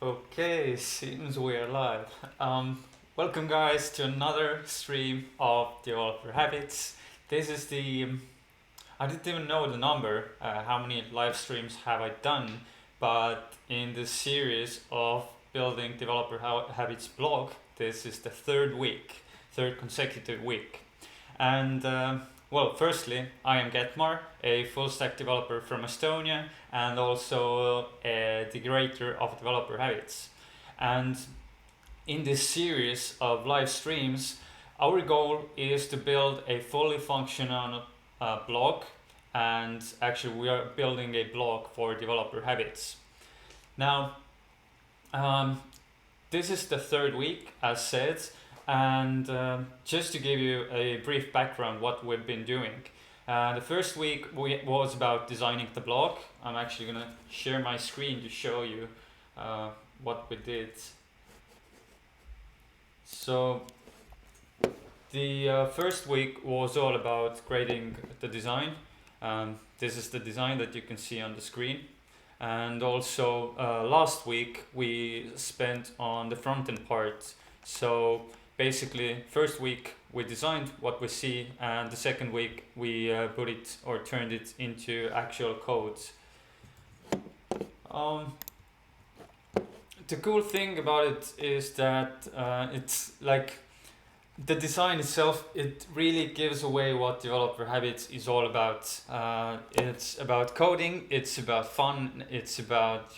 Okay, seems we're live. Welcome guys to another stream of Developer Habits. This is I didn't even know the number, how many live streams have I done, but in this series of building Habits blog, this is the third consecutive week. And well, firstly, I am Getmar, a full stack developer from Estonia and also the creator of Developer Habits. And in this series of live streams, our goal is to build a fully functional blog, and actually we are building a blog for Developer Habits. Now, this is the third week, as said, and just to give you a brief background what we've been doing. The first week was about designing the blog. I'm actually going to share my screen to show you what we did. So the first week was all about creating the design. This is the design that you can see on the screen. And also last week we spent on the front end part. So basically, first week we designed what we see, and the second week we put it or turned it into actual code. The cool thing about it is that it's like the design itself, it really gives away what Developer Habits is all about. It's about coding, it's about fun, it's about,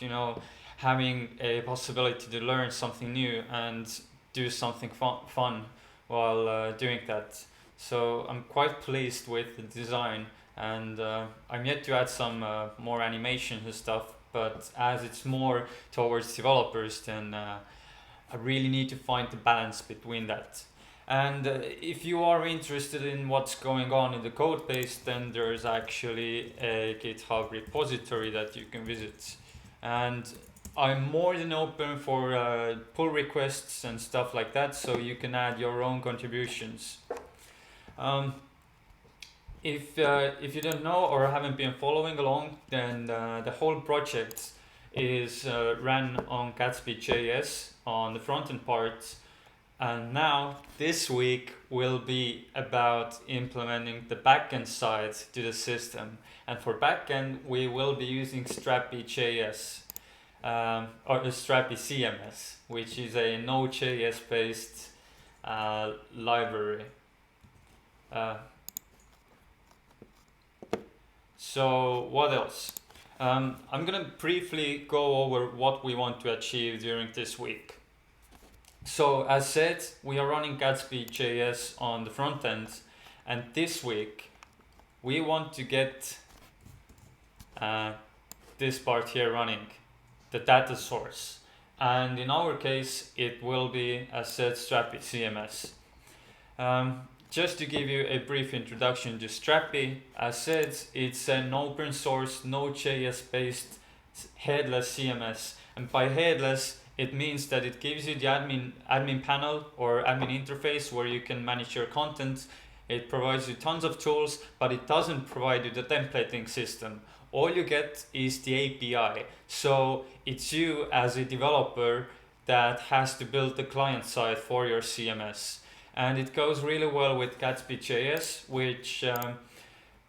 having a possibility to learn something new and do something fun while doing that. So I'm quite pleased with the design, and I'm yet to add some more animation and stuff, but as it's more towards developers, then I really need to find the balance between that. And if you are interested in what's going on in the code base, then there's actually a GitHub repository that you can visit. And I'm more than open for pull requests and stuff like that, so you can add your own contributions. If you don't know or haven't been following along, then the whole project is ran on Gatsby.js on the front end part. And now this week will be about implementing the backend side to the system. And for backend, we will be using StrapiCMS. Or StrapiCMS, which is a NodeJS based library. So what else? I'm gonna briefly go over what we want to achieve during this week. So as said, we are running Gatsby.js on the front end, and this week we want to get this part here running, the data source. And in our case, it will be, as said, Strappy CMS. Just to give you a brief introduction to Strappy, as said, it's an open source Node.js based headless CMS. And by headless, it means that it gives you the admin panel or admin interface where you can manage your content. It provides you tons of tools, but it doesn't provide you the templating system. All you get is the API. So it's you as a developer that has to build the client side for your CMS. And it goes really well with Gatsby.js, which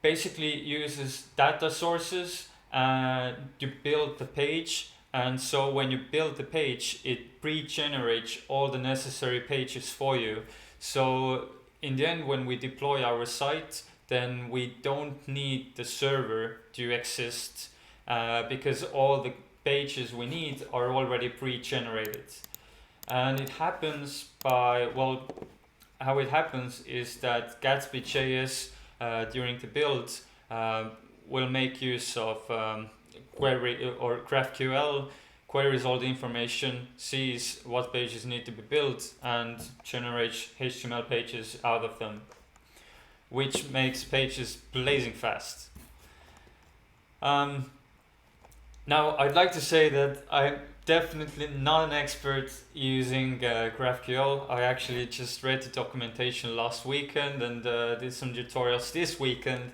basically uses data sources to build the page. And so when you build the page, it pre-generates all the necessary pages for you. So in the end, when we deploy our site, then we don't need the server to exist because all the pages we need are already pre-generated. And it happens by, how it happens is that Gatsby.js during the build will make use of query or GraphQL, queries all the information, sees what pages need to be built, and generates HTML pages out of them, which makes pages blazing fast. Now, I'd like to say that I'm definitely not an expert using GraphQL. I actually just read the documentation last weekend and did some tutorials this weekend.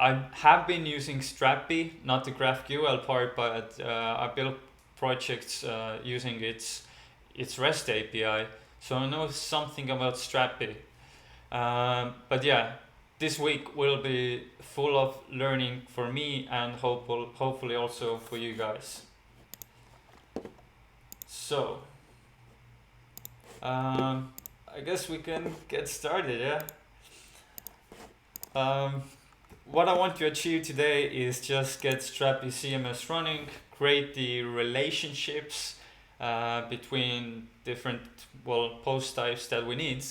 I have been using Strappy, not the GraphQL part, but I built projects using its REST API, so I know something about Strapi. But yeah, this week will be full of learning for me and hopefully also for you guys. So, I guess we can get started, yeah? What I want to achieve today is just get Strappy CMS running, create the relationships between different post types that we need,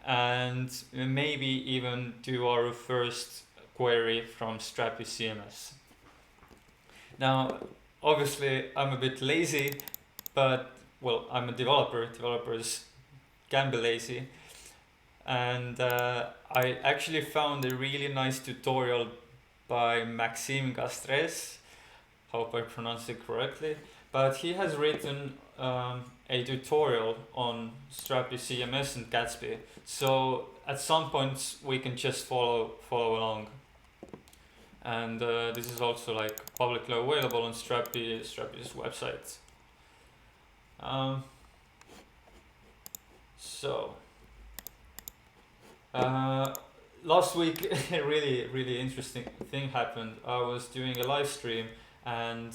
and maybe even do our first query from Strappy CMS. Now, obviously, I'm a bit lazy, but I'm a developer. Developers can be lazy. And I actually found a really nice tutorial by Maxime Gastres, hope I pronounced it correctly, but he has written a tutorial on Strappy CMS and Gatsby, so at some points we can just follow along. And this is also like publicly available on Strappy's website. Last week a really interesting thing happened. I was doing a live stream and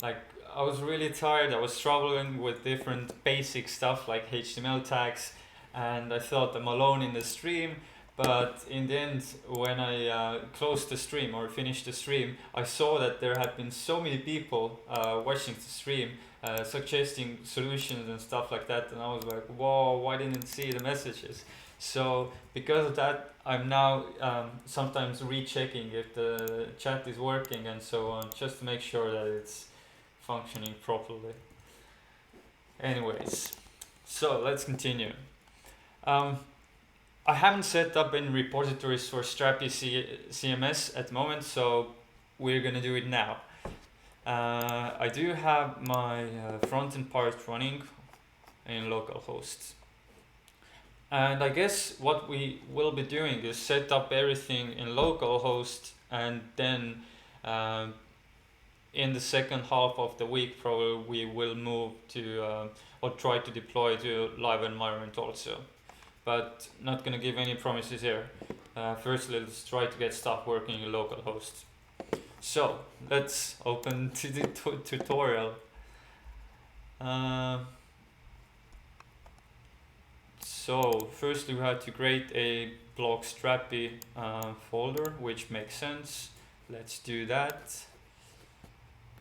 like I was really tired. I was struggling with different basic stuff like HTML tags, and I thought I'm alone in the stream. But in the end, when I closed the stream or finished the stream, I saw that there had been so many people watching the stream, suggesting solutions and stuff like that, and I was like, whoa, why didn't I see the messages? So because of that, I'm now sometimes rechecking if the chat is working and so on, just to make sure that it's functioning properly. Anyways, so let's continue. I haven't set up any repositories for Strappy CMS at the moment, so we're gonna do it now. I do have my front-end part running in localhost. And I guess what we will be doing is set up everything in localhost, and then in the second half of the week probably we will move to or try to deploy to live environment also. But not gonna give any promises here. First, let's try to get stuff working in localhost. So let's open to the tutorial. So firstly we had to create a block Strappy folder, which makes sense. Let's do that.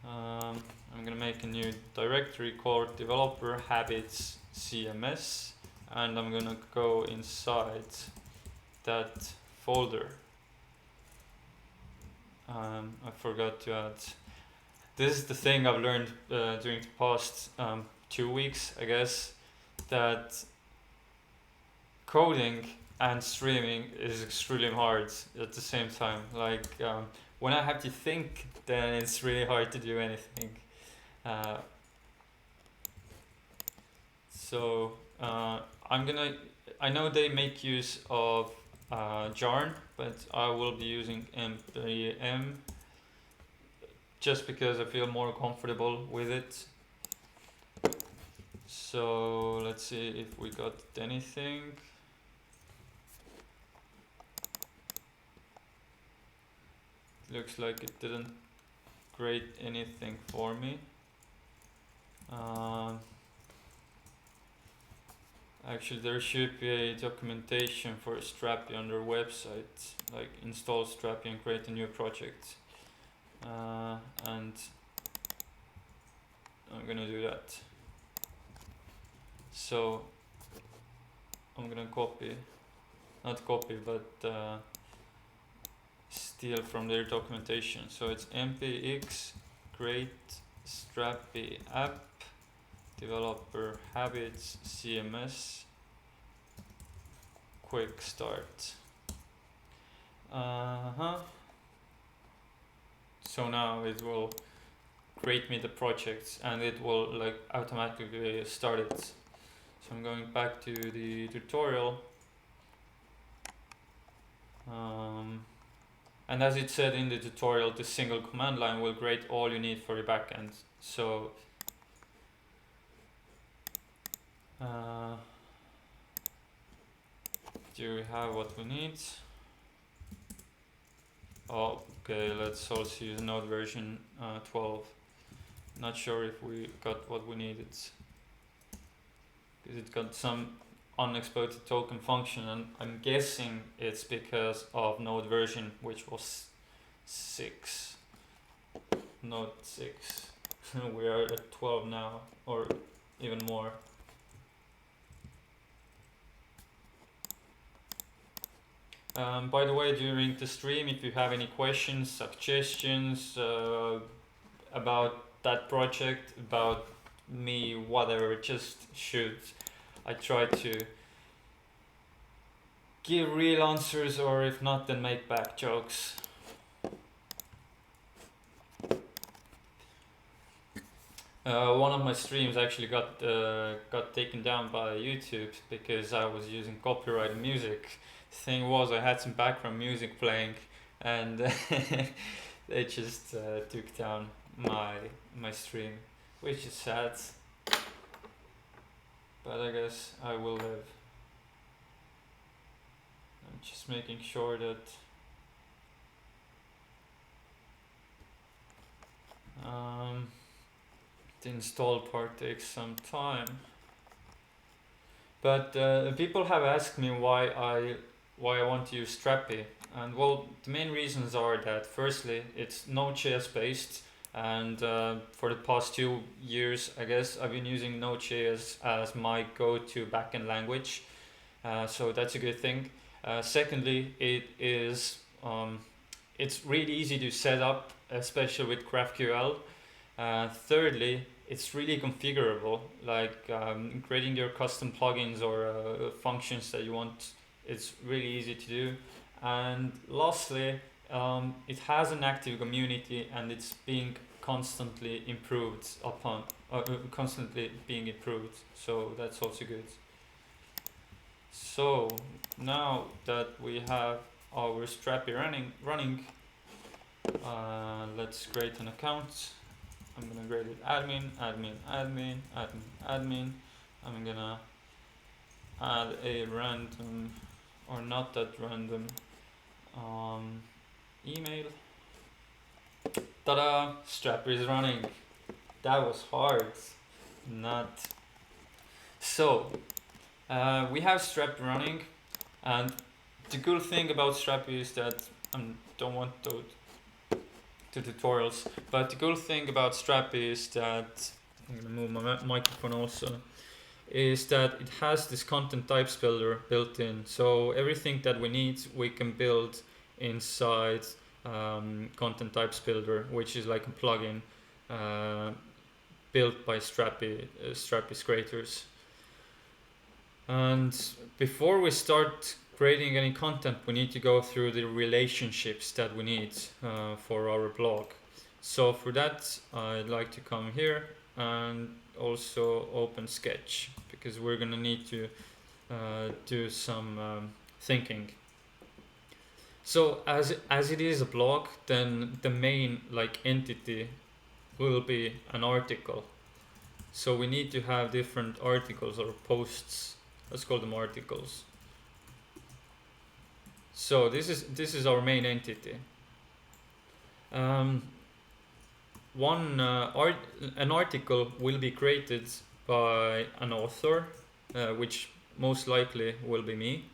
I'm gonna make a new directory called developerHabits CMS, and I'm gonna go inside that folder. I forgot to add. This is the thing I've learned during the past 2 weeks, I guess, that coding and streaming is extremely hard at the same time. Like when I have to think, then it's really hard to do anything. I know they make use of Jarn, but I will be using npm just because I feel more comfortable with it. So let's see if we got anything. Looks like it didn't create anything for me. Actually, there should be a documentation for Strapi on their website, like install Strapi and create a new project. And I'm gonna do that. So I'm gonna steal from their documentation. So it's npx create Strapi app developerHabits CMS quick start. So now it will create me the projects and it will like automatically start it. So I'm going back to the tutorial. And as it said in the tutorial, the single command line will create all you need for your backend. So Do we have what we need? Oh, okay, let's also use Node version 12. Not sure if we got what we needed, because it got some unexpected token function, and I'm guessing it's because of Node version, which was 6. Node 6. We are at 12 now, or even more. By the way, during the stream, if you have any questions, suggestions about that project, about me, whatever, just shoot. I try to give real answers, or if not, then make back jokes. One of my streams actually got taken down by YouTube because I was using copyrighted music. Thing was, I had some background music playing, and they just took down my stream, which is sad. But I guess I will live. I'm just making sure that the install part takes some time. But people have asked me why I want to use Strapi, and well, the main reasons are that firstly, it's Node.js based, and for the past 2 years, I guess, I've been using Node.js as my go-to backend language, so that's a good thing. Secondly, it's really easy to set up, especially with GraphQL. Thirdly, it's really configurable, like creating your custom plugins or functions that you want. It's really easy to do. And lastly, it has an active community, and it's being constantly improved upon, constantly being improved. So that's also good. So now that we have our Strapi running, let's create an account. I'm gonna create it admin. I'm gonna add a random, or not that random, email. Ta-da! Strapi is running. That was hard. Not. So we have Strapi running, and the cool thing about Strapi is that I don't want to tutorials, but the cool thing about Strapi is that I'm gonna move my microphone also, is that it has this content types builder built in. So everything that we need, we can build inside content types builder, which is like a plugin built by Strapi's creators. And before we start creating any content, we need to go through the relationships that we need for our blog. So for that, I'd like to come here and also open Sketch, because we're gonna need to do some thinking. So as it is a blog, then the main entity will be an article. So we need to have different articles or posts. Let's call them articles. So this is our main entity. An article will be created by an author, which most likely will be me.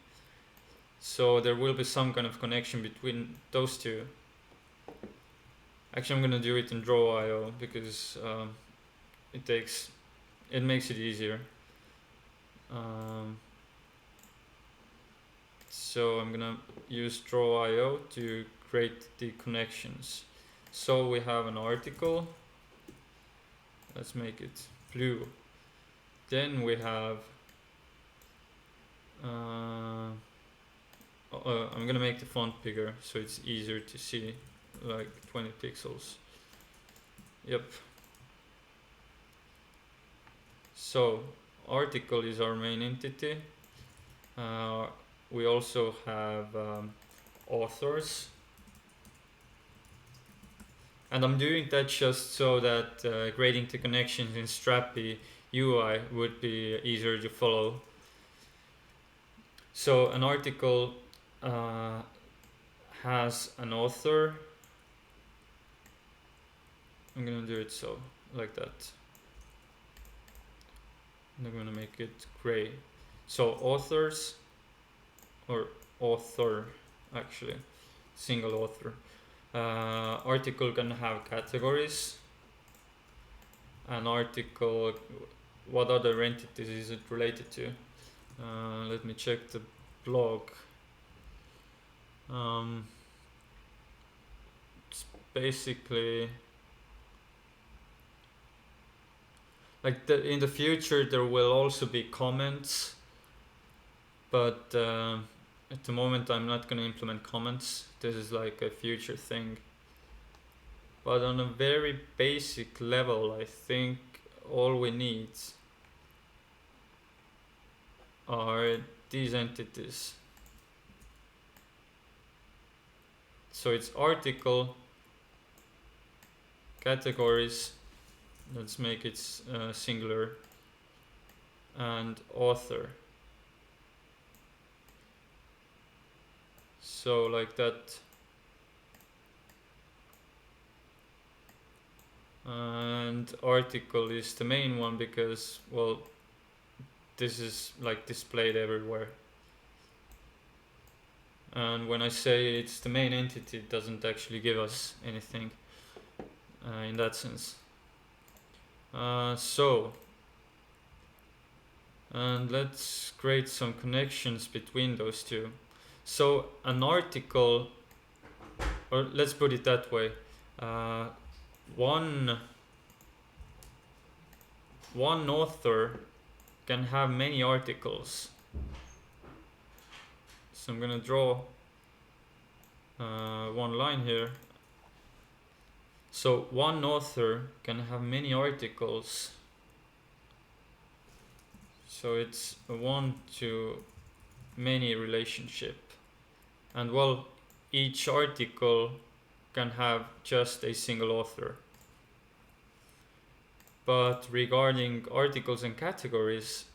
So there will be some kind of connection between those two. Actually, I'm gonna do it in Draw.io because it makes it easier. So I'm gonna use Draw.io to create the connections. So we have an article. Let's make it blue. Then we have I'm gonna make the font bigger so it's easier to see, like 20 pixels. Yep. So article is our main entity. We also have authors, and I'm doing that just so that creating the connections in Strapi UI would be easier to follow. So an article has an author. I'm gonna do it so like that. I'm gonna make it gray. So authors, or author actually, single author. Article can have categories. An article, what other entities is it related to? Let me check the blog. It's basically like in the future there will also be comments, but at the moment I'm not going to implement comments. This is like a future thing. But on a very basic level, I think all we need are these entities. So it's article, categories, let's make it singular, and author. So like that. And article is the main one because, well, this is like displayed everywhere. And when I say it's the main entity, it doesn't actually give us anything in that sense. And let's create some connections between those two. So an article, or let's put it that way, one author can have many articles. So I'm gonna draw one line here. So one author can have many articles. So it's a one-to-many relationship. And well, each article can have just a single author. But regarding articles and categories,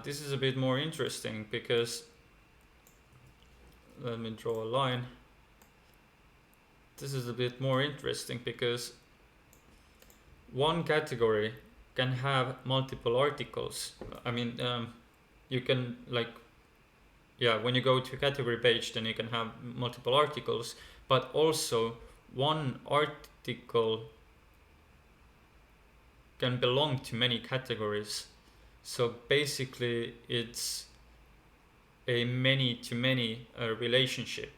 this is a bit more interesting because, let me draw a line. This is a bit more interesting because one category can have multiple articles. I mean, you can when you go to a category page, then you can have multiple articles, but also one article can belong to many categories. So basically it's a many-to-many relationship.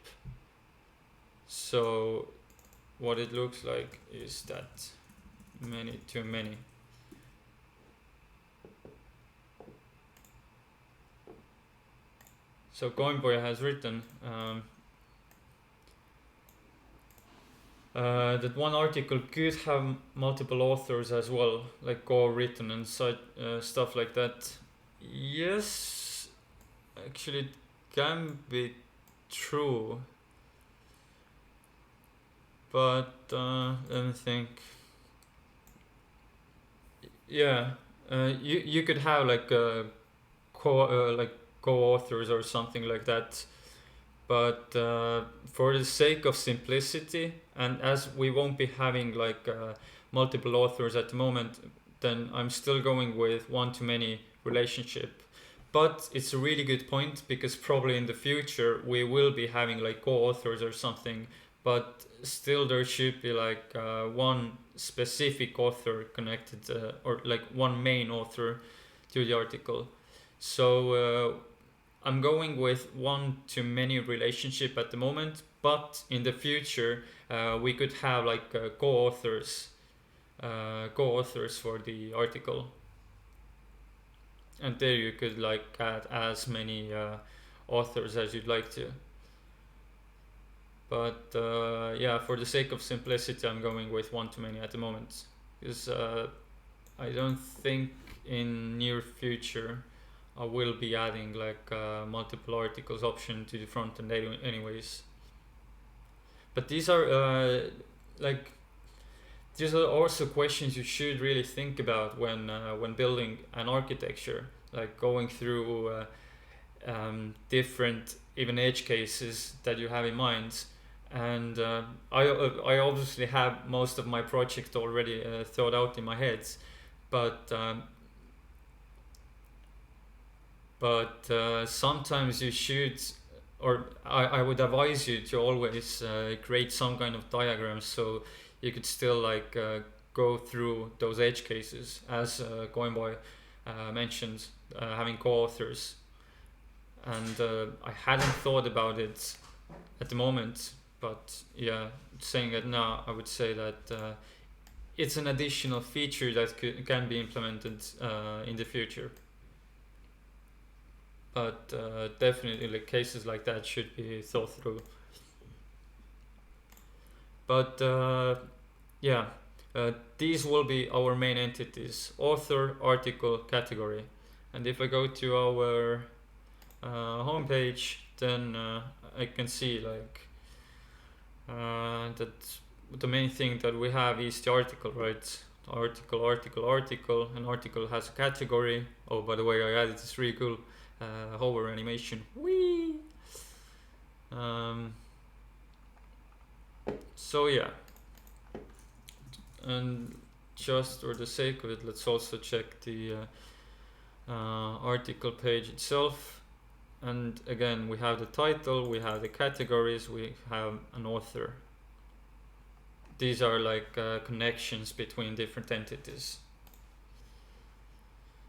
So what it looks like is that many-to-many. So Coinboy has written that one article could have multiple authors as well, like co-written and such stuff like that. Yes, actually it can be true, but let me think. Yeah, you could have like co-authors or something like that, but for the sake of simplicity, and as we won't be having like multiple authors at the moment, then I'm still going with one-to-many relationship. But it's a really good point because probably in the future we will be having like co-authors or something, but still there should be like one specific author connected or like one main author to the article. So I'm going with one-to-many relationship at the moment, but in the future we could have like co-authors for the article, and there you could like add as many authors as you'd like to. But yeah, for the sake of simplicity, I'm going with one-to-many at the moment, because I don't think in near future I will be adding like multiple articles option to the front end anyways. But these are like these are also questions you should really think about when building an architecture, like going through different even edge cases that you have in mind. And I obviously have most of my project already thought out in my head, but sometimes you should, or I would advise you to always create some kind of diagrams so you could still like go through those edge cases, as Goinboy mentioned, having co-authors. And I hadn't thought about it at the moment, but yeah, saying it now, I would say that it's an additional feature that can be implemented in the future. But definitely like cases like that should be thought through. But yeah, these will be our main entities: author, article, category. And if I go to our homepage, then I can see like that the main thing that we have is the article, right? Article, article, article. An article has a category. Oh, by the way, I added this really cool hover animation. Whee! So yeah, and just for the sake of it, let's also check the article page itself. And again, we have the title, we have the categories, we have an author. These are like connections between different entities.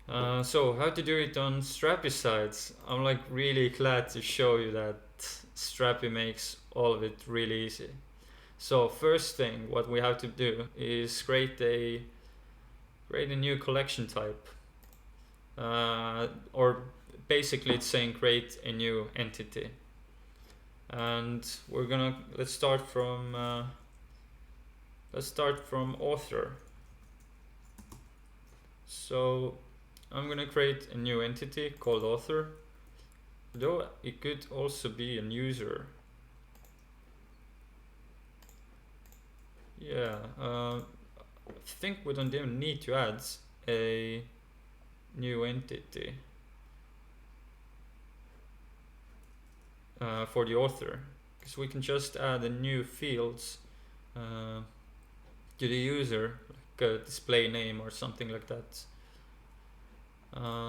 So how to do it on Strapi sides? I'm like really glad to show you that Strapi makes all of it really easy. So first thing, what we have to do is create a new collection type, or basically it's saying create a new entity. And we're gonna let's start from author. So I'm gonna create a new entity called author, though it could also be a user. Yeah, I think we don't even need to add a new entity for the author, because we can just add a new fields to the user, like a display name or something like that.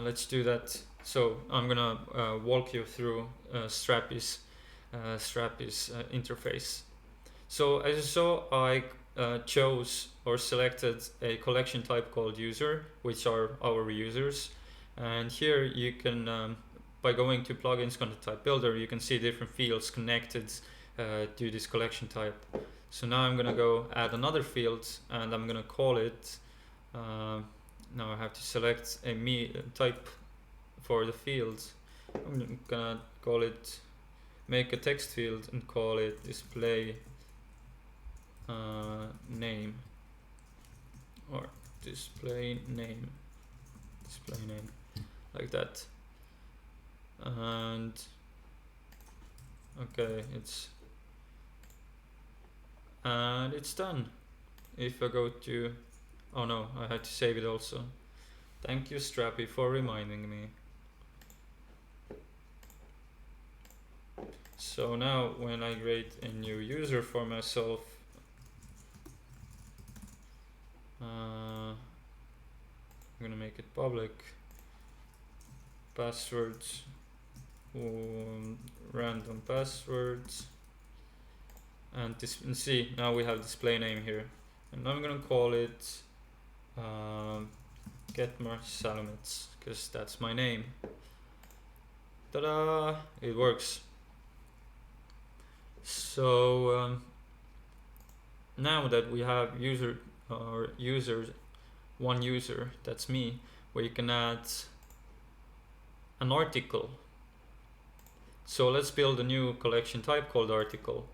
Let's do that. So I'm gonna walk you through Strappy's interface. So as you saw, I chose or selected a collection type called user, which are our users. And here you can, by going to plugins content type builder, you can see different fields connected to this collection type. So now I'm gonna go add another field, and I'm gonna call it, now I have to select a type for the field. I'm gonna call it, make a text field and call it display name, or display name, like that. And okay, it's done. If I go to, oh no, I had to save it also. Thank you, Strappy, for reminding me. So now when I create a new user for myself, I'm gonna make it public. Passwords, random passwords, and see, now we have display name here, and I'm gonna call it Getmer Salamets, because that's my name. Ta-da! It works. So now that we have one user, that's me, we can add an article. So let's build a new collection type called article.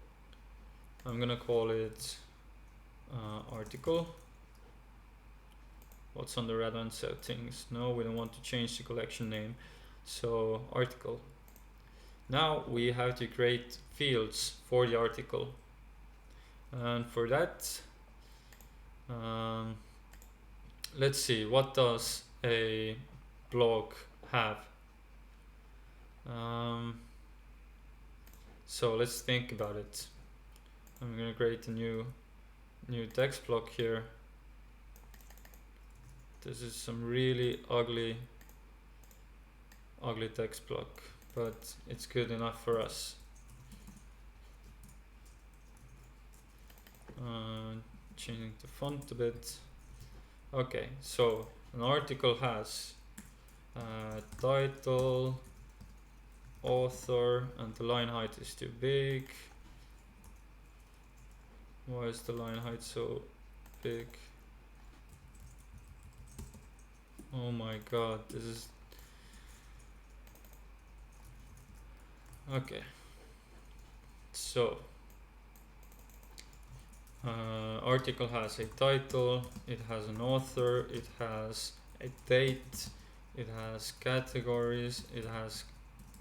I'm gonna call it article. What's on the relevant settings? No, we don't want to change the collection name. So article. Now we have to create fields for the article, and for that Let's see, what does a blog have? So let's think about it. I'm gonna create a new text block here. This is some really ugly text block, but it's good enough for us. Changing the font a bit. Okay, so an article has title, author, and the line height is too big. Why is the line height so big? Oh my god, this is okay. So article has a title, it has an author, it has a date, it has categories, it has,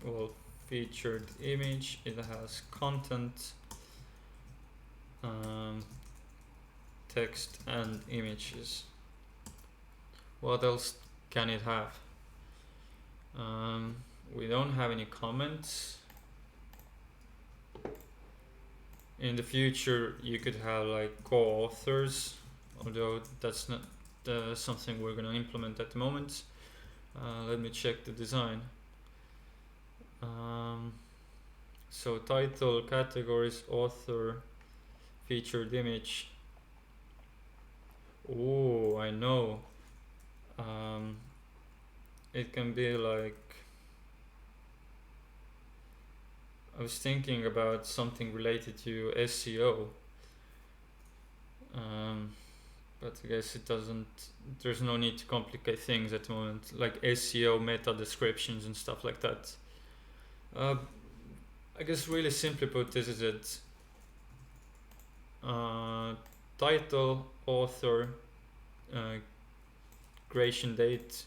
well, featured image, it has content, text and images. What else can it have? We don't have any comments. In the future you could have like co-authors, although that's not something we're gonna implement at the moment. Let me check the design. So title, categories, author, featured image. Oh, I know. It can be like, I was thinking about something related to SEO, but I guess it doesn't, there's no need to complicate things at the moment, like SEO, meta descriptions and stuff like that. I guess really simply put, this is it. Title, author, creation date,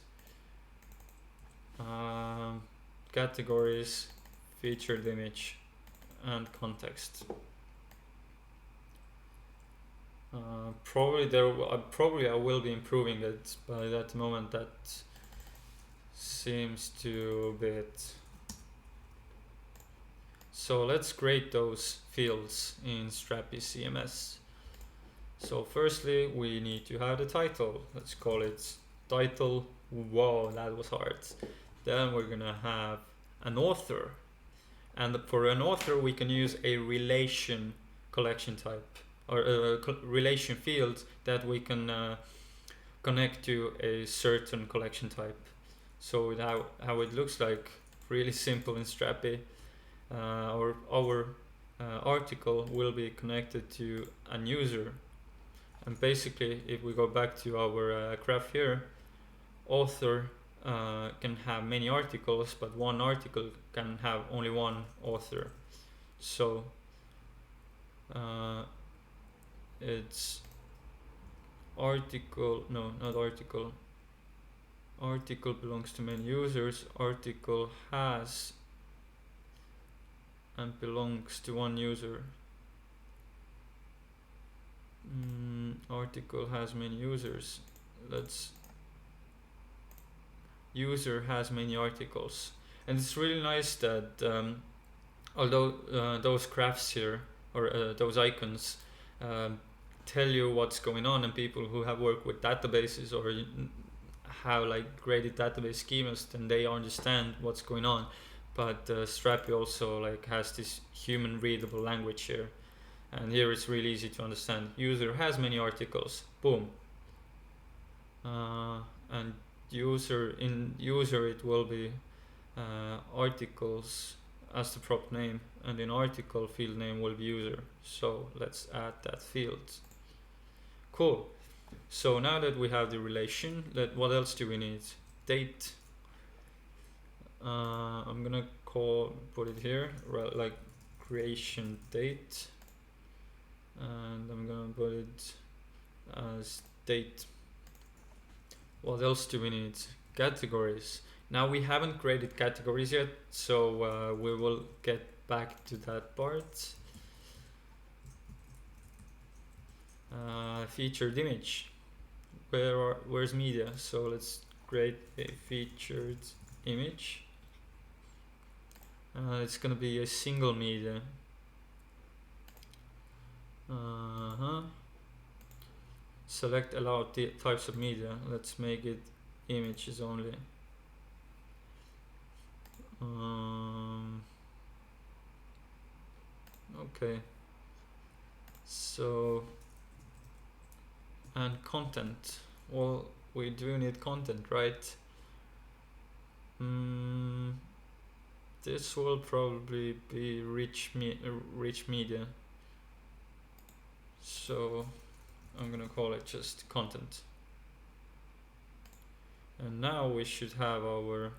categories, featured image, and context. Probably I will be improving it, but at the moment that seems to be it. So let's create those fields in Strappy CMS. So firstly we need to have the title. Let's call it title. Whoa, that was hard. Then we're gonna have an author, and for an author we can use a relation collection type, or a relation field that we can connect to a certain collection type. So how it looks like, really simple in Strapi. Our article will be connected to an user, and basically if we go back to our graph here, author can have many articles, but one article can have only one author. So it's article, no, not article. Article belongs to many users. Article has and belongs to one user. Article has many users. User has many articles. And it's really nice that although those graphs here, or those icons, tell you what's going on, and people who have worked with databases or have like created database schemas, then they understand what's going on. But Strapi also like has this human readable language here, and here it's really easy to understand. User has many articles, boom. And user it will be articles as the prop name, and in article field name will be user. So let's add that field. Cool. So now that we have the relation, what else do we need? Date. I'm gonna put it here, like creation date, and I'm gonna put it as date. What else do we need? Categories. Now we haven't created categories yet, so we will get back to that part. featured image. Where's media? So let's create a featured image. It's gonna be a single media. Select allow types of media. Let's make it images only. Okay. So, and content. Well, we do need content, right? This will probably be rich media. So I'm gonna call it just content. And now we should have our,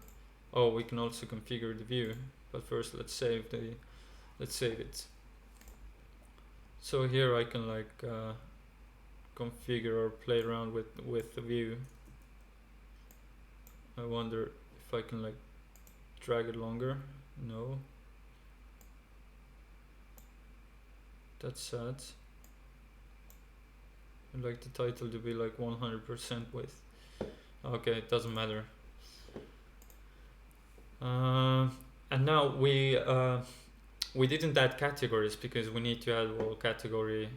oh, we can also configure the view, but first let's save it. So here I can like configure or play around with the view. I wonder if I can like drag it longer. No, that's sad. I'd like the title to be like 100% width. Okay, it doesn't matter. And now we didn't add categories because we need to add all category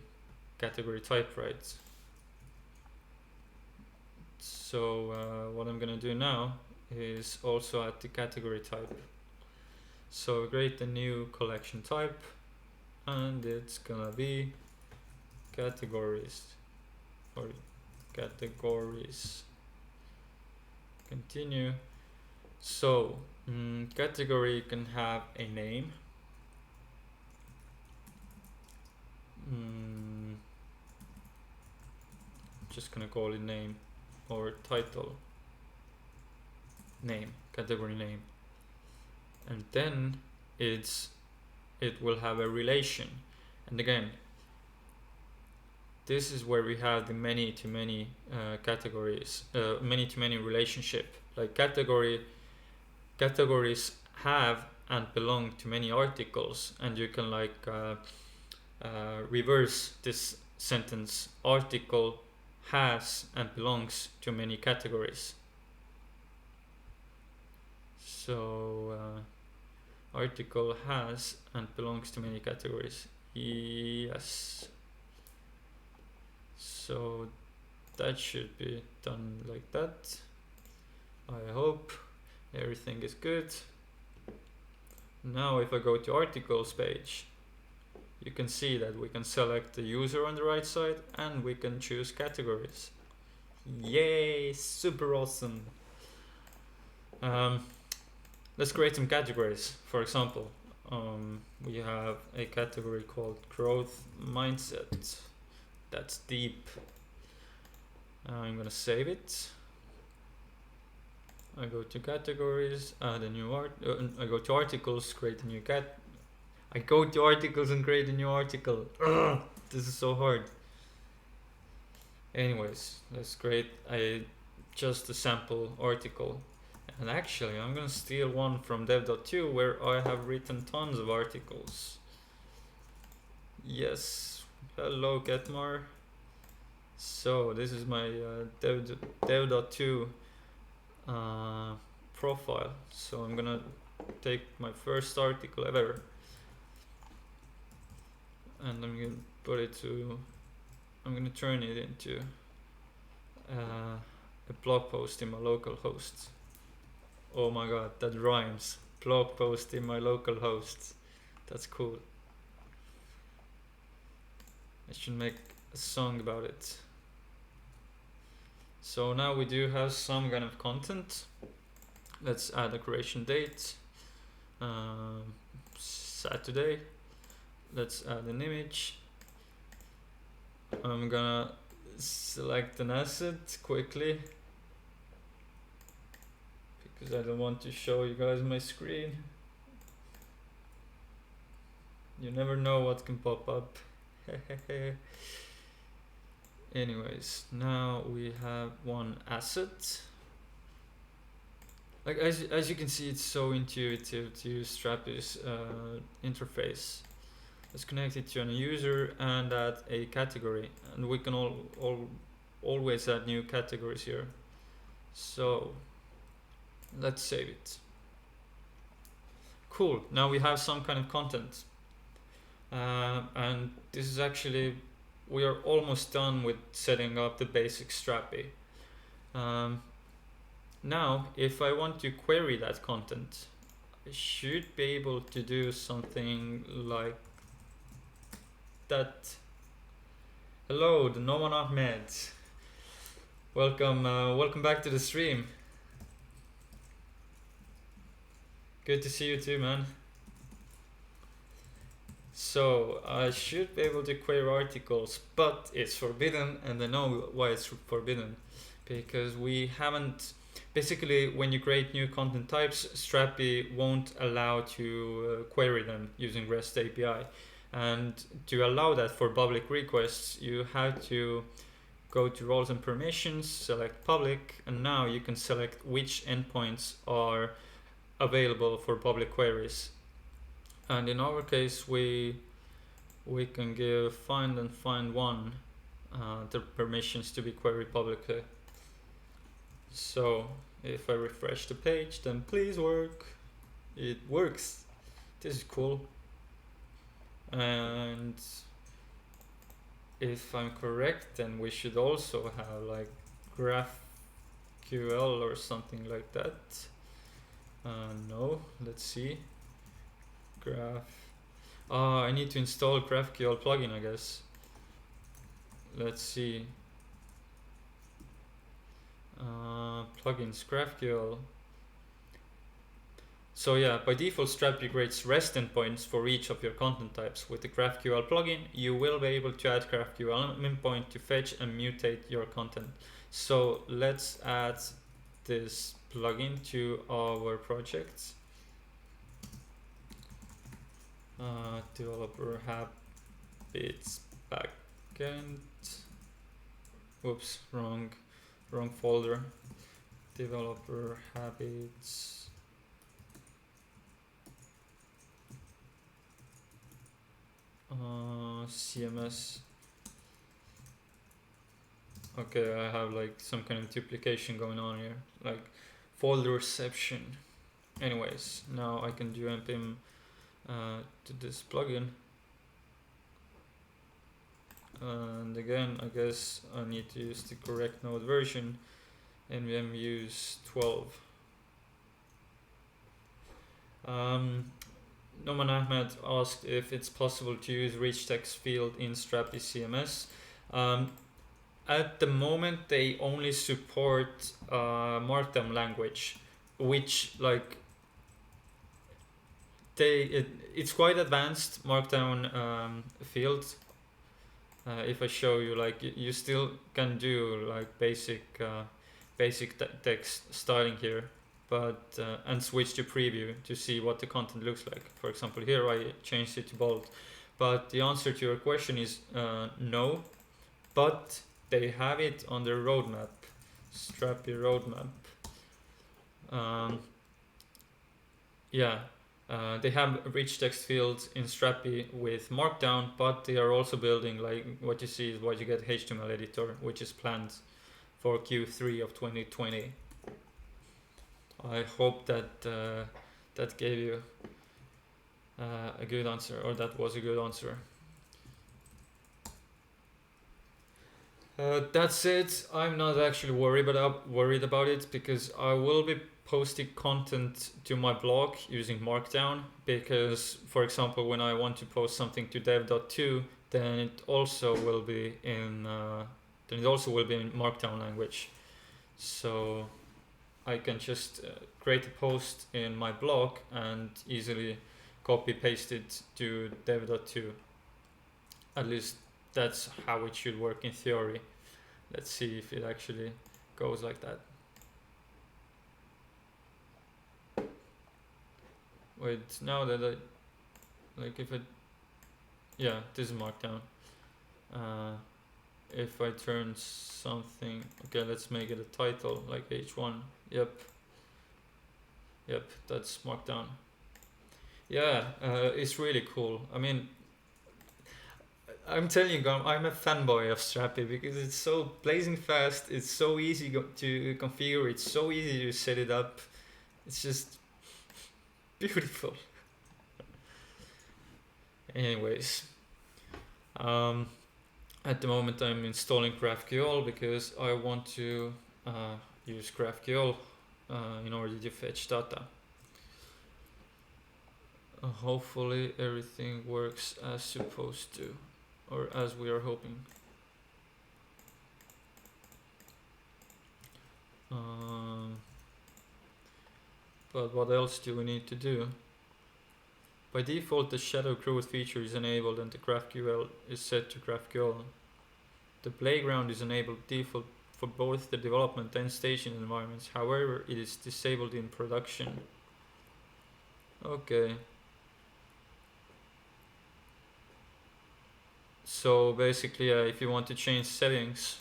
type, right? So what I'm gonna do now is also add the category type. So create a new collection type, and it's gonna be categories. Continue. So category can have a name. Just gonna call it name, or title, name, category name, and then it will have a relation. And again, this is where we have the many-to-many categories, many-to-many relationship. Like categories have and belong to many articles, and you can like reverse this sentence. Article has and belongs to many categories. So article has and belongs to many categories. Yes. So that should be done like that. I hope everything is good. Now if I go to articles page, you can see that we can select the user on the right side and we can choose categories. Yay, super awesome. Let's create some categories. For example, we have a category called growth mindset. That's deep. I'm gonna save it. I go to categories, add a new I go to articles, create a new I go to articles and create a new article. Ugh, this is so hard. Anyways, let's create just a sample article. And actually, I'm gonna steal one from dev.to where I have written tons of articles. Yes, hello Getmar. So this is my dev.to profile. So I'm gonna take my first article ever, and I'm gonna put it to. I'm gonna turn it into a blog post in my local host. Oh my god, that rhymes. Blog post in my local host. That's cool. I should make a song about it. So now we do have some kind of content. Let's add a creation date. Saturday. Let's add an image. I'm gonna select an asset quickly because I don't want to show you guys my screen. You never know what can pop up. Anyways, now we have one asset. Like as you can see, it's so intuitive to use Strappy's interface. Let's connect it to a user and add a category, and we can always add new categories here. So let's save it. Cool, now we have some kind of content. And this is actually, we are almost done with setting up the basic Strapi. Now, if I want to query that content, I should be able to do something like that. Hello, the Noman Ahmed. Welcome back to the stream. Good to see you too, man. So I should be able to query articles, but it's forbidden, and I know why it's forbidden, because we haven't. Basically, when you create new content types, Strapi won't allow to query them using REST API. And to allow that for public requests, you have to go to roles and permissions, select public, and now you can select which endpoints are available for public queries. And in our case, we can give find and find one the permissions to be queried publicly. So if I refresh the page, then please work. It works. This is cool. And if I'm correct, then we should also have like GraphQL or something like that. No, let's see. I need to install GraphQL plugin, I guess. Let's see. Plugins, GraphQL. So yeah, by default, Strapi creates REST endpoints for each of your content types. With the GraphQL plugin, you will be able to add GraphQL endpoint to fetch and mutate your content. So let's add this plugin to our project. developerHabits backend. Whoops, wrong folder. developerHabits. CMS. Okay, I have like some kind of duplication going on here, like folder reception. Anyways, now I can do npm to this plugin, and again I guess I need to use the correct node version, nvm use 12. Noman Ahmed asked if it's possible to use rich text field in Strappy CMS. At the moment they only support Markdown language, which like it's quite advanced Markdown field. If I show you, like you still can do like basic text styling here, but and switch to preview to see what the content looks like. For example, here I changed it to bold. But the answer to your question is no, but they have it on their roadmap, Strappy roadmap. They have rich text fields in Strappy with Markdown, but they are also building, like what you see is what you get, HTML editor, which is planned for Q3 of 2020. I hope that that gave you a good answer, or that was a good answer. That said, I'm not actually worried about it, because I will be posting content to my blog using Markdown, because for example when I want to post something to dev.to, then it also will be in Markdown language. So I can just create a post in my blog and easily copy paste it to dev.to. At least that's how it should work in theory. Let's see if it actually goes like that. Wait, now that this is Markdown. If I turn something, okay, let's make it a title like H1. Yep, that's Markdown. Yeah, it's really cool. I mean, I'm telling you, I'm a fanboy of Strapi because it's so blazing fast. It's so easy to configure. It's so easy to set it up. It's just beautiful. Anyways, um, at the moment I'm installing GraphQL because I want to use GraphQL in order to fetch data. Hopefully everything works as supposed to, or as we are hoping. But what else do we need to do? By default, the shadow growth feature is enabled and the GraphQL is set to GraphQL. The playground is enabled default for both the development and staging environments. However, it is disabled in production. Okay. So basically, if you want to change settings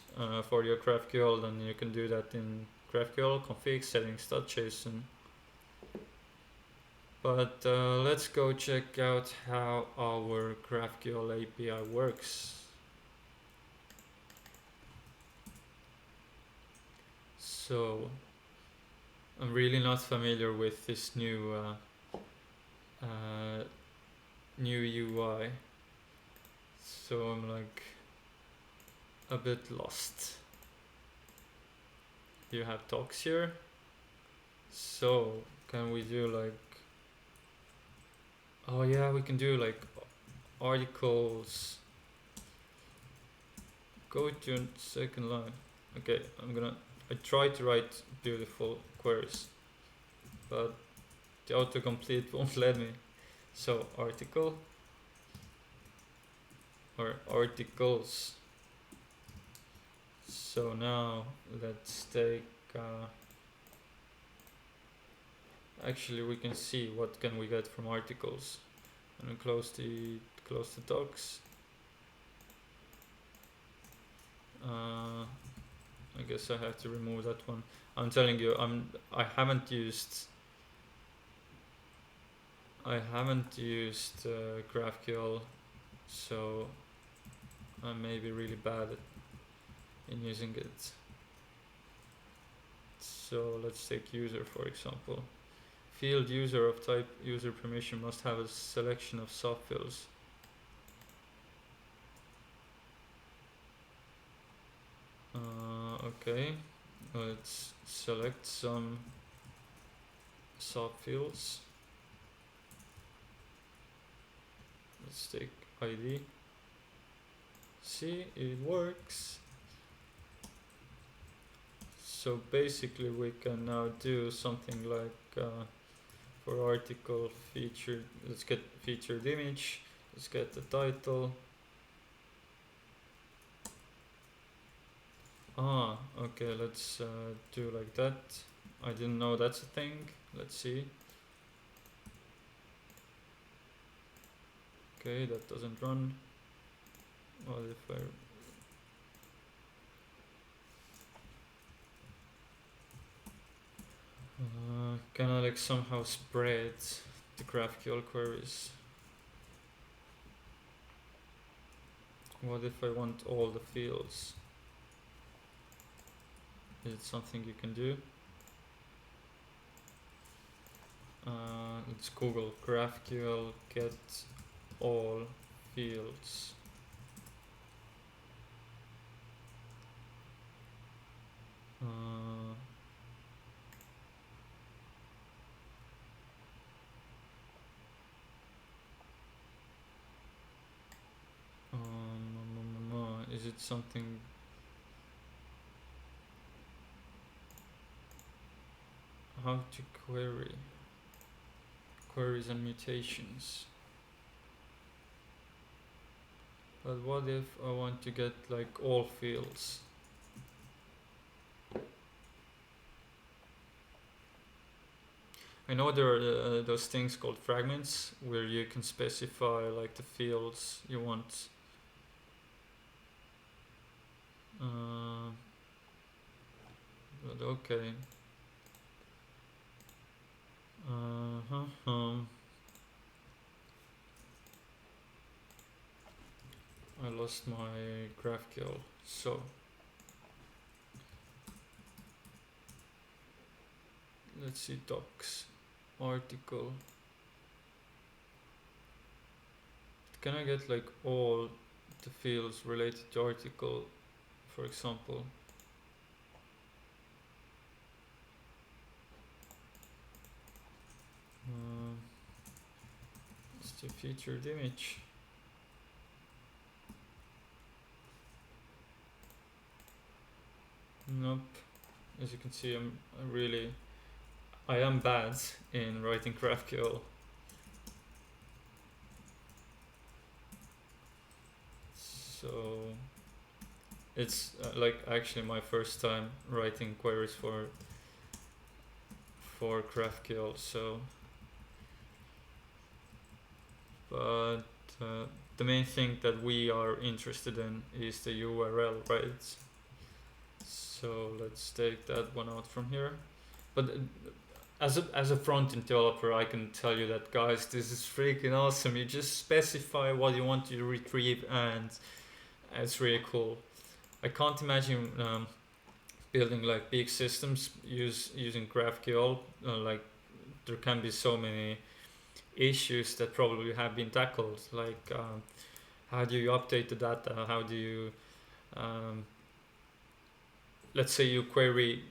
for your GraphQL, then you can do that in GraphQL config settings.json. But let's go check out how our GraphQL API works. So I'm really not familiar with this new UI, so I'm like a bit lost. You have docs here, so can we do like, oh yeah, we can do like articles. Go to second line. Okay, I try to write beautiful queries, but the autocomplete won't let me. So article or articles. So now let's take actually we can see what can we get from articles, and we close the docs. I guess I have to remove that one. I'm telling you, I haven't used GraphQL, so I may be really bad in using it. So let's take user for example. Field user of type user permission must have a selection of subfields. Okay, let's select some subfields. Let's take ID. See, it works. So basically we can now do something like for article featured, let's get featured image, let's get the title. Okay, let's do like that. I didn't know that's a thing. Let's see. Okay, that doesn't run. What if I can I like somehow spread the GraphQL queries? What if I want all the fields? Is it something you can do? Let's Google GraphQL get all fields. Is it something? How to query? Queries and mutations. But what if I want to get like all fields? I know there are those things called fragments where you can specify like the fields you want. But okay. I lost my GraphQL. So let's see, docs, article. Can I get like all the fields related to article, for example? It's the featured image. Nope. As you can see, I am bad in writing GraphQL. So it's like actually my first time writing queries for GraphQL. So, but the main thing that we are interested in is the URL, right? So let's take that one out from here. But as a front-end developer, I can tell you that, guys, this is freaking awesome. You just specify what you want to retrieve, and it's really cool. I can't imagine building like big systems using GraphQL. Like there can be so many issues that probably have been tackled. Like how do you update the data? How do you let's say you query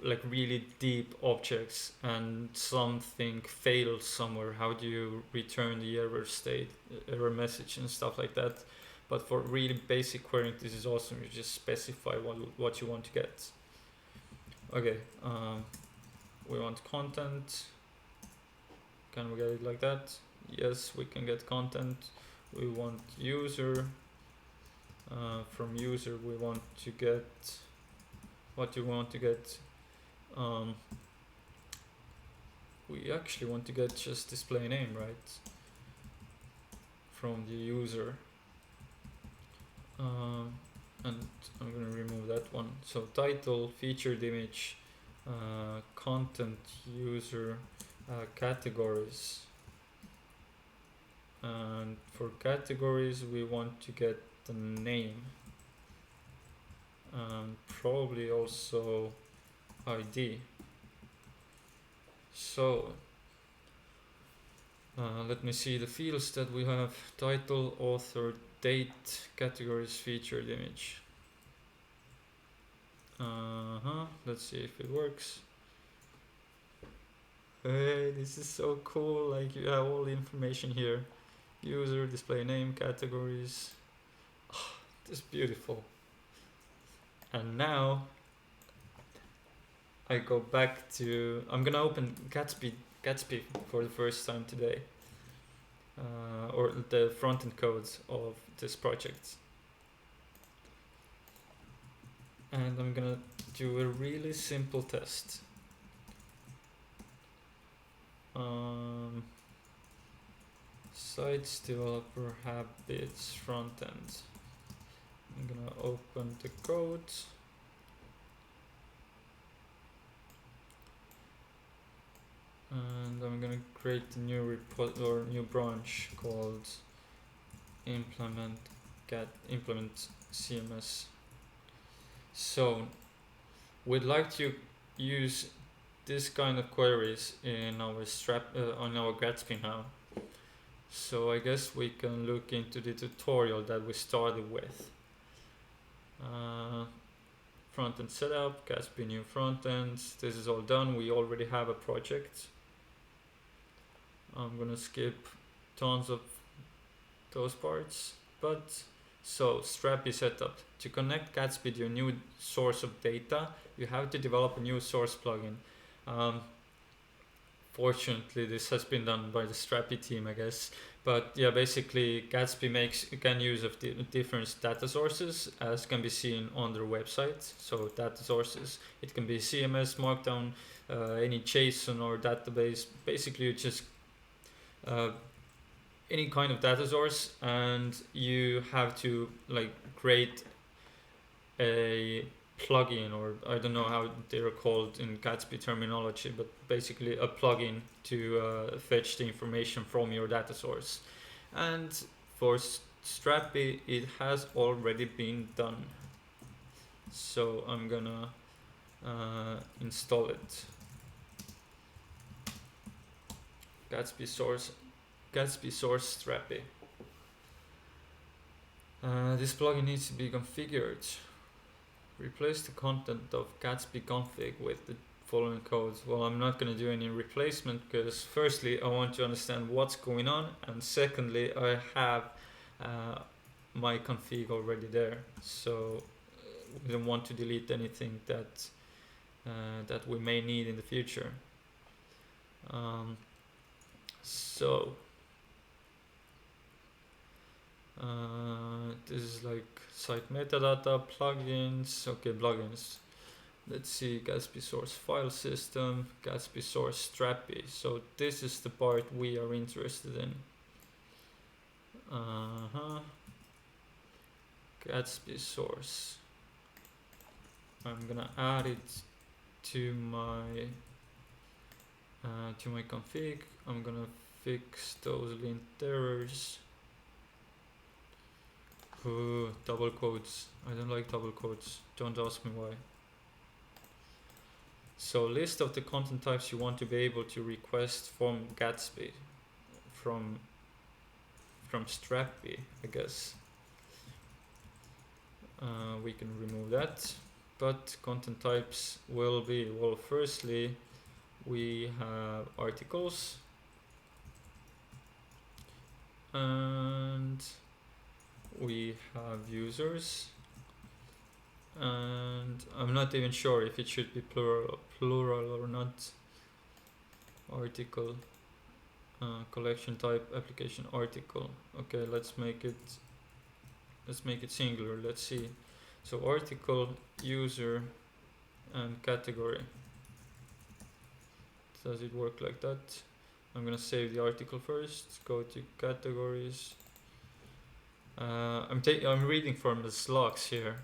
like really deep objects and something fails somewhere. How do you return the error message and stuff like that? But for really basic querying, this is awesome. You just specify what you want to get. Okay, we want content. Can we get it like that? Yes, we can get content. We want user. From user, we want to get what you want to get. We actually want to get just display name, right? From the user. And I'm going to remove that one. So title, featured image, content, user, categories. And for categories, we want to get the name. Probably also ID. So let me see the fields that we have: title, author, date, categories, featured image. Let's see if it works. Hey, this is so cool. Like you have all the information here: user, display name, categories. Oh, this is beautiful. And now I go back to, I'm gonna open Gatsby for the first time today, or the front-end codes of this project. And I'm gonna do a really simple test. Sites developerHabits front-end. I'm gonna open the code. And I'm gonna create a new repo or new branch called implement CMS. So we'd like to use this kind of queries in our on our Gatsby now. So I guess we can look into the tutorial that we started with. Front-end setup, Gatsby new front-end. This is all done. We already have a project. I'm gonna skip tons of those parts. But so Strappy Setup. To connect Gatsby to your new source of data, you have to develop a new source plugin. Fortunately, this has been done by the Strapi team, I guess. But yeah, basically Gatsby can use of different data sources, as can be seen on their website. So data sources, it can be CMS, Markdown, any JSON or database. Basically, you just any kind of data source, and you have to like create a plugin, or I don't know how they're called in Gatsby terminology, but basically a plugin to fetch the information from your data source. And for Strappy, it has already been done. So I'm gonna install it. Gatsby source Strappy. This plugin needs to be configured. Replace the content of Gatsby config with the following codes. Well, I'm not going to do any replacement because firstly I want to understand what's going on, and secondly I have my config already there, so we don't want to delete anything that that we may need in the future. So this is like site metadata, plugins. Okay, plugins. Let's see, Gatsby source file system, Gatsby source Strappy. So this is the part we are interested in. Gatsby source. I'm gonna add it to my config. I'm gonna fix those lint errors. Ooh, double quotes. I don't like double quotes. Don't ask me why. So list of the content types you want to be able to request from Gatsby, from Strappy, I guess. We can remove that, but content types will be, well, firstly we have articles, and we have users, and I'm not even sure if it should be plural or not. Article, collection type, application article. Okay, let's make it singular. Let's see. So article, user, and category. Does it work like that? I'm gonna save the article first. Go to categories. I'm reading from the slogs here.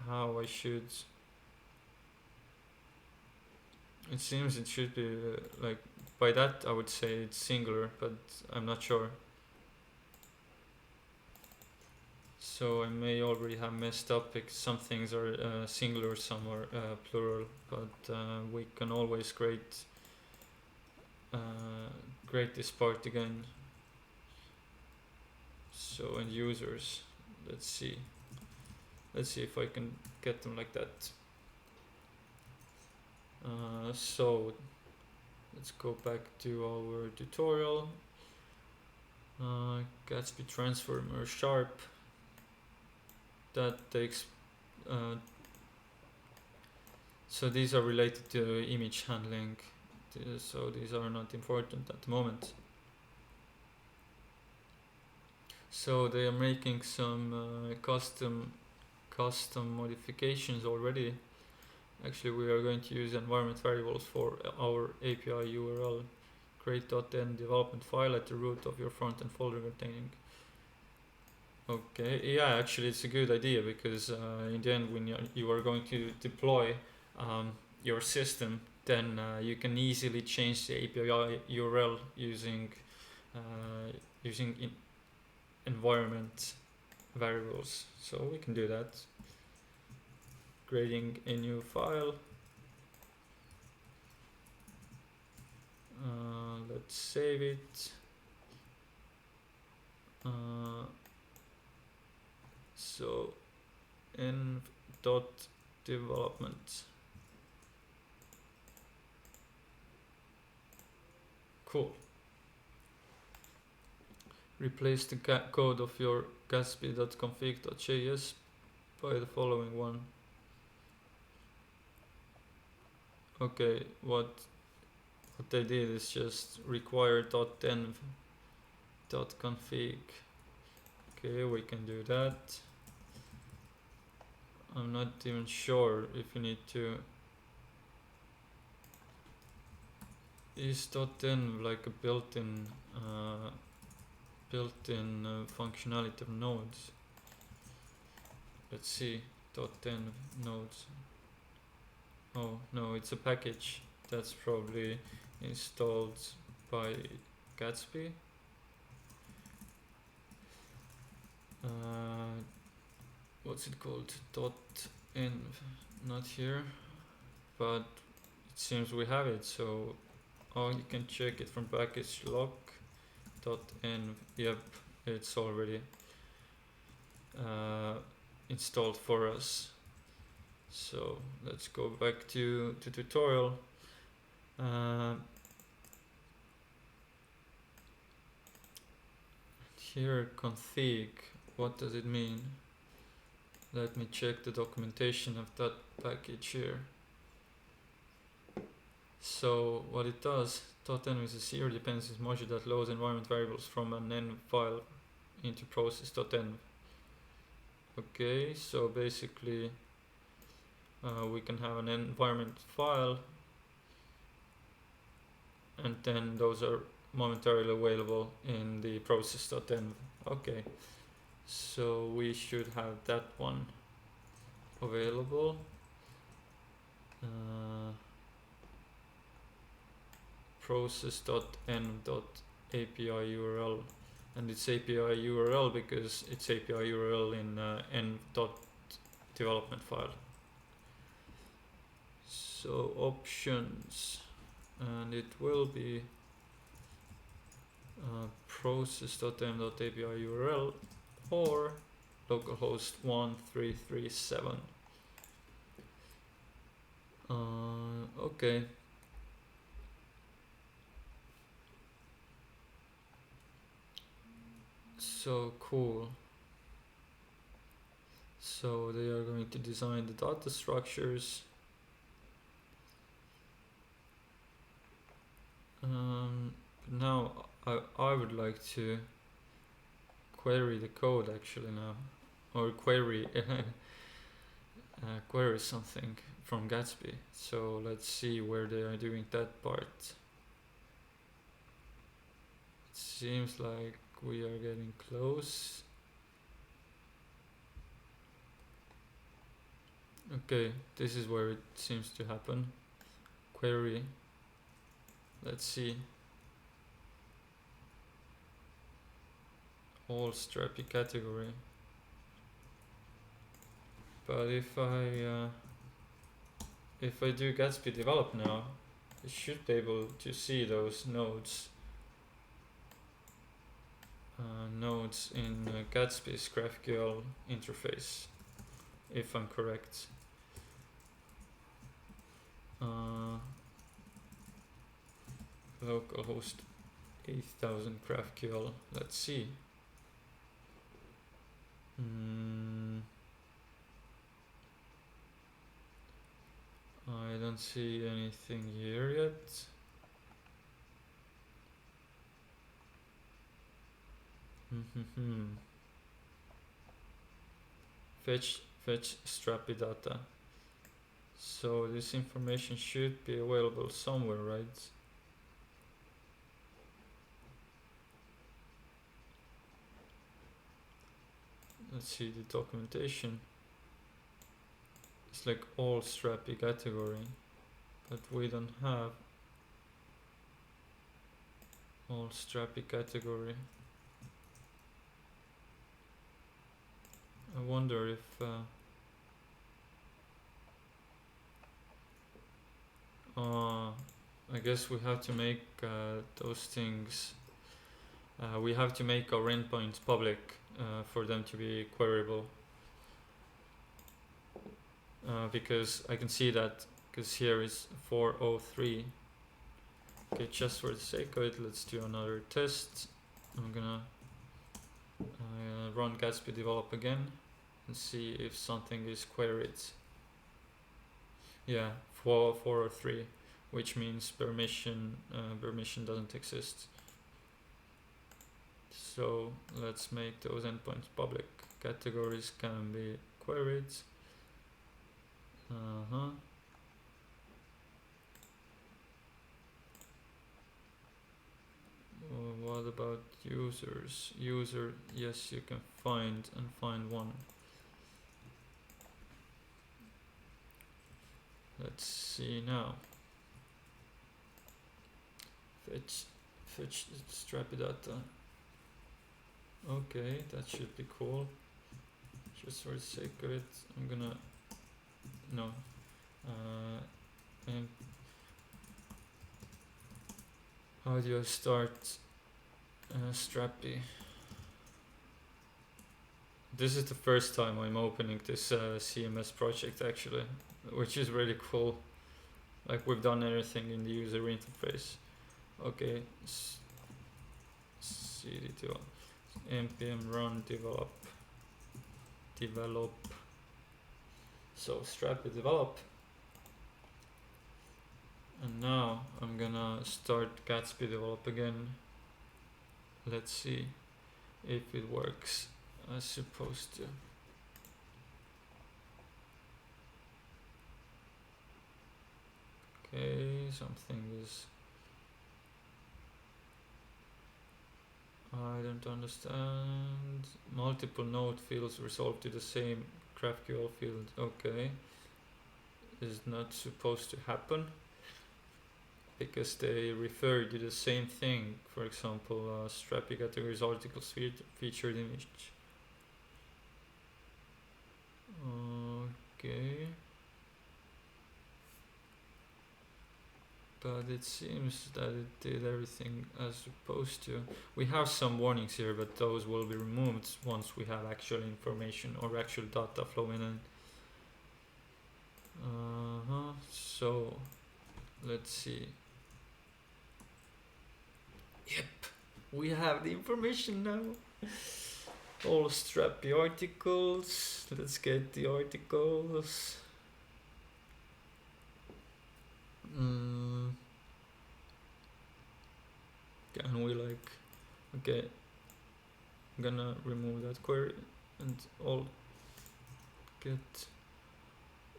How I should. It seems it should be like, by that I would say it's singular, but I'm not sure. So I may already have messed up because some things are singular, some are plural, but we can always grade this part again. So, and users, let's see if I can get them like that. So let's go back to our tutorial. Gatsby transformer sharp. That takes. So these are related to image handling. So these are not important at the moment. So they are making some custom modifications already. Actually, we are going to use environment variables for our API URL. Create.n development file at the root of your front-end folder containing. Okay, yeah, actually it's a good idea because in the end, when you are going to deploy your system, then you can easily change the API URL using environment variables. So we can do that. Creating a new file. Let's save it. So env.development. Cool. Replace the code of your gatsby.config.js by the following one. Okay, what they did is just require .env.config. Okay, we can do that. I'm not even sure if you need to. Is .env like a built-in functionality of nodes? Let's see, .env nodes. Oh no, it's a package that's probably installed by Gatsby. what's it called, .env, not here, but it seems we have it. So you can check it from package lock .env. Yep, it's already installed for us. So let's go back to tutorial. Here config, what does it mean? Let me check the documentation of that package here. So what it does, .env is a serial dependencies module that loads environment variables from an env file into process.env. Okay, so basically we can have an environment file, and then those are momentarily available in the process.env. Okay, so we should have that one available. Process.env.api URL, and it's API URL because it's API URL in env.development file. So options, and it will be process.env.api URL or localhost 1337. Okay. So cool. So they are going to design the data structures. Now I would like to query the code actually now, or query query something from Gatsby. So let's see where they are doing that part. It seems like we are getting close. Okay, this is where it seems to happen. Query. Let's see. All Strappy category. But if I do Gatsby develop now, I should be able to see those nodes. Nodes in Gatsby's GraphQL interface, if I'm correct. Localhost 8000 GraphQL. Let's see. I don't see anything here yet. Fetch Strappy data. So this information should be available somewhere, right? Let's see the documentation. It's like all Strappy category, but we don't have all Strappy category. I wonder if I guess we have to make those things. We have to make our endpoints public for them to be queryable. Because I can see that, because here is 403. Okay, just for the sake of it, let's do another test. I'm gonna run Gatsby develop again and see if something is queried. Yeah, 403, which means permission doesn't exist. So let's make those endpoints public. Categories can be queried. What about users? User, yes, you can find one. Let's see now. Fetch Strappy data. Okay, that should be cool. Just for the sake of it, I'm gonna no. And how do I start Strappy? This is the first time I'm opening this CMS project actually, which is really cool. Like we've done everything in the user interface. Okay, cd2 npm run develop. So Strappy develop. And now I'm gonna start Gatsby develop again. Let's see if it works as supposed to. Okay, something is. I don't understand. Multiple node fields resolved to the same GraphQL field. Okay. Is not supposed to happen because they refer to the same thing. For example, Strapi categories articles featured image. Okay. But it seems that it did everything as supposed to. We have some warnings here, but those will be removed once we have actual information or actual data flowing in. So let's see. Yep, we have the information now. All Strappy articles. Let's get the articles. Can we like, okay, I'm gonna remove that query and all get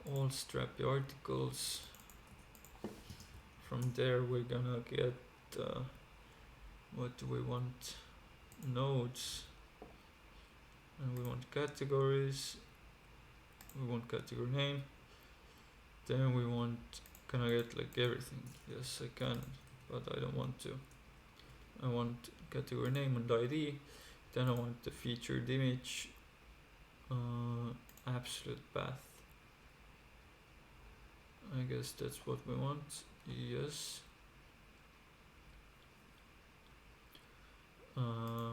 all Strappy articles. From there we're gonna get what do we want? Nodes, and we want categories, we want category name, then we want, can I get like everything? Yes, I can, but I don't want to. I want category name and ID, then I want the featured image, absolute path. I guess that's what we want. Yes.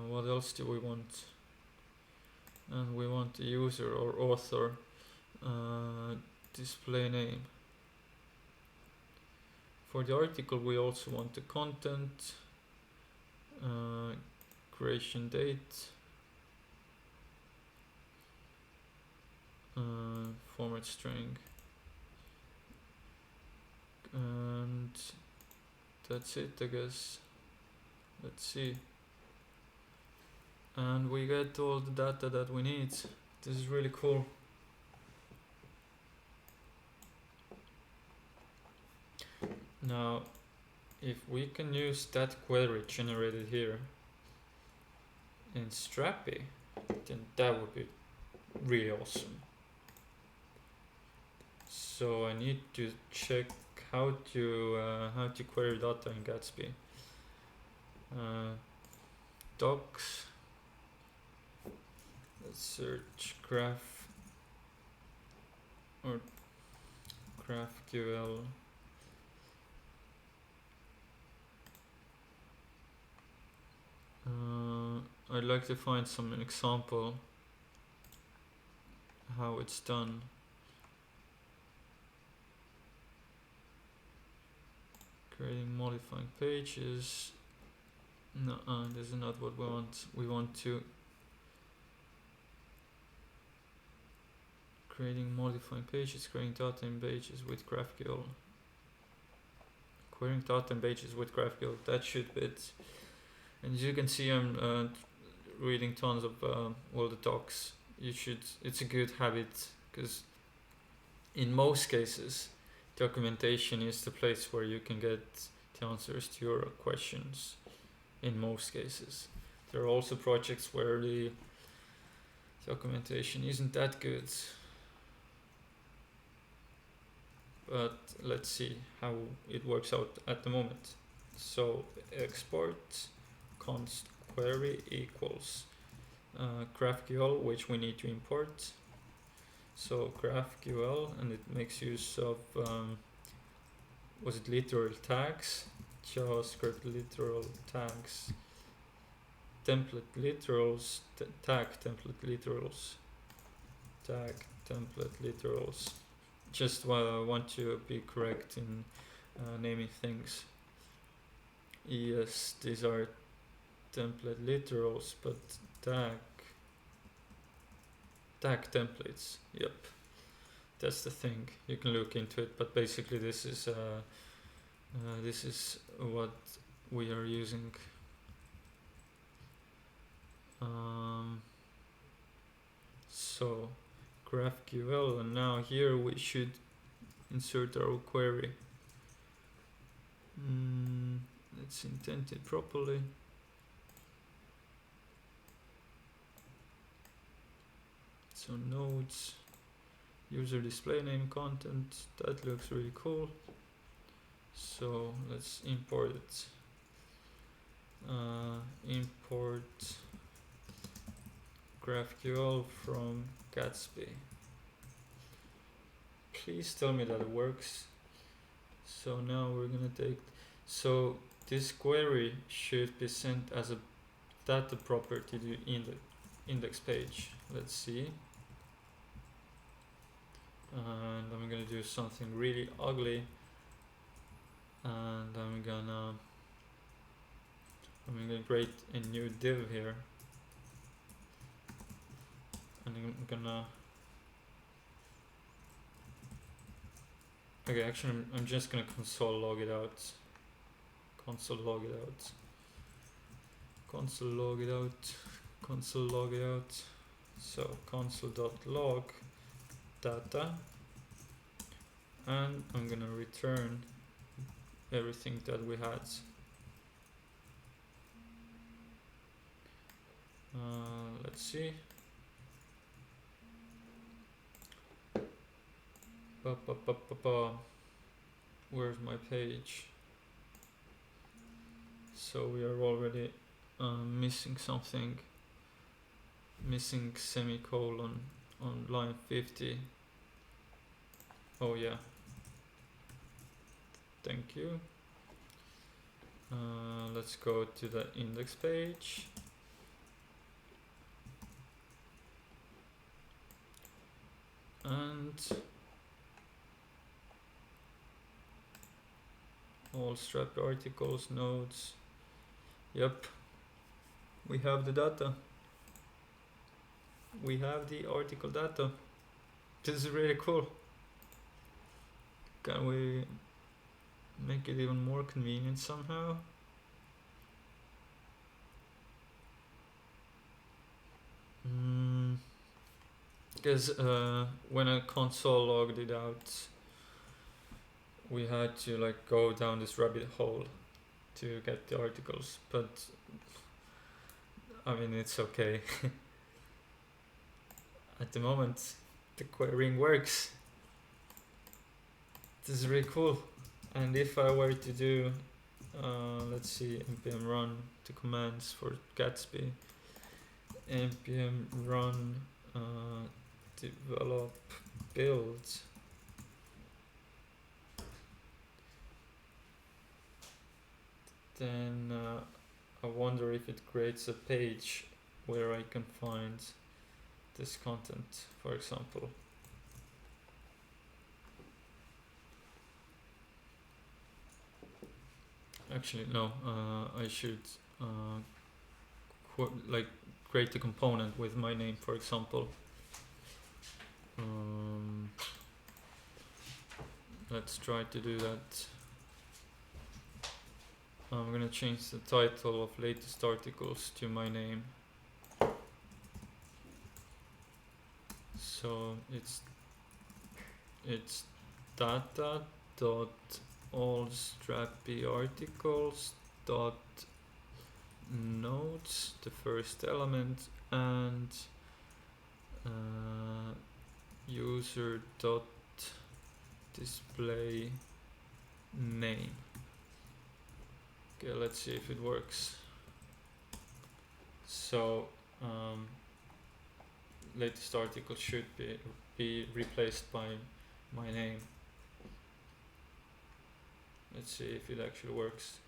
What else do we want? And we want the user or author display name. For the article we also want the content, creation date, format string, and that's it, I guess. Let's see. And we get all the data that we need. This is really cool. Now, if we can use that query generated here in Strapi, then that would be really awesome. So I need to check how to query data in Gatsby. Docs. Let's search graph or GraphQL. I'd like to find some example how it's done. Creating modifying pages. No, this is not what we want. We want to creating modifying pages, creating data in pages with GraphQL. Querying data in pages with GraphQL. That should be it. And as you can see, I'm reading tons of all the docs. It's a good habit because in most cases, documentation is the place where you can get the answers to your questions. In most cases, there are also projects where the documentation isn't that good. But let's see how it works out at the moment. So export const query equals GraphQL, which we need to import. So GraphQL, and it makes use of was it literal tags, JavaScript literal tags, template literals, tag template literals, tag template literals. Just want to be correct in naming things. Yes, these are template literals, but tag templates. Yep, that's the thing. You can look into it, but basically this is what we are using. So GraphQL, and now here we should insert our query. Let's indent it properly. So nodes, user display name, content, that looks really cool. So let's import it. Import GraphQL from Gatsby. Please tell me that it works. So now we're gonna take, so this query should be sent as a data property to the index page. Let's see. And I'm gonna do something really ugly, and I'm gonna create a new div here, and I'm gonna okay, actually I'm just gonna console log it out, console log it out, console log it out, console log it out. So console.log data, and I'm gonna return everything that we had. Let's see. Where's my page? So we are already missing something, missing semicolon on line 50. Oh yeah, thank you. Let's go to the index page. And all Strapi articles, nodes. Yep, we have the data. We have the article data. This is really cool. Can we make it even more convenient somehow? Because when I console logged it out, we had to like go down this rabbit hole to get the articles, but I mean it's okay. At the moment the querying works. This is really cool. And if I were to do let's see, npm run the commands for Gatsby, npm run develop build, then I wonder if it creates a page where I can find this content, for example. Actually no, I should like create a component with my name, for example. Let's try to do that. I'm gonna change the title of latest articles to my name. So it's data dot all Strapi articles dot nodes, the first element, and user dot display name. Okay, let's see if it works. So latest article should be replaced by my name. Let's see if it actually works.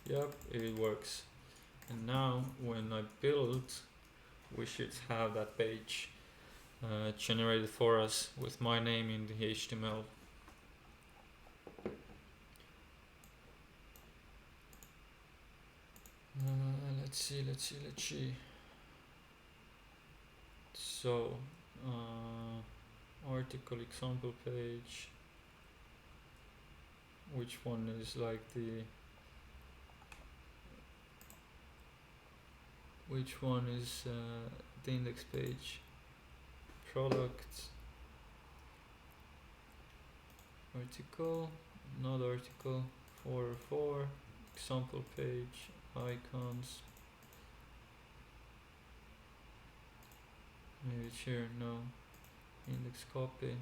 Yep, it works. And now when I build, we should have that page generated for us with my name in the HTML. Let's see. So, article example page. Which one is like the? Which one is the index page? Product. Article, not article. 404. Example page. Icons. Maybe it's here. No. Index copy.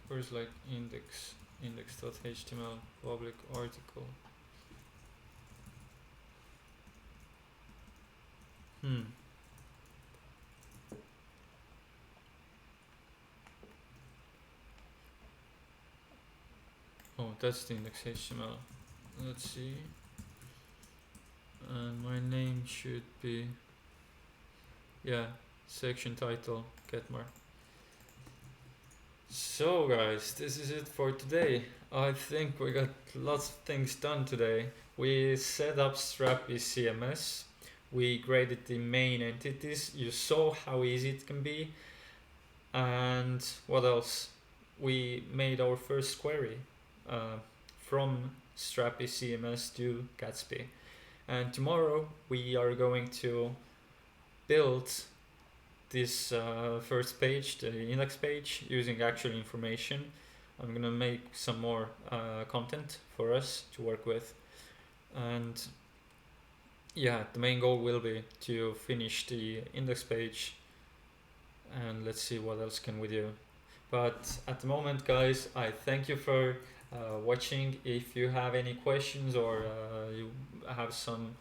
Where's like index.html public article. Oh, that's the index.html. Let's see. And my name should be, yeah, section title getMar. So guys, this is it for today. I think we got lots of things done today. We set up Strappy CMS. We graded the main entities. You saw how easy it can be. And what else? We made our first query from Strappy CMS to Gatsby. And tomorrow we are going to build this first page, the index page, using actual information. I'm gonna make some more content for us to work with, and yeah, the main goal will be to finish the index page, and let's see what else can we do. But at the moment, guys, I thank you for watching. If you have any questions or you have some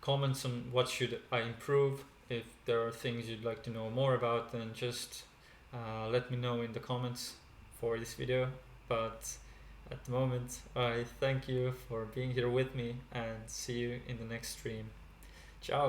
comments on what should I improve, if there are things you'd like to know more about, then just let me know in the comments for this video. But at the moment, I thank you for being here with me, and see you in the next stream. Ciao!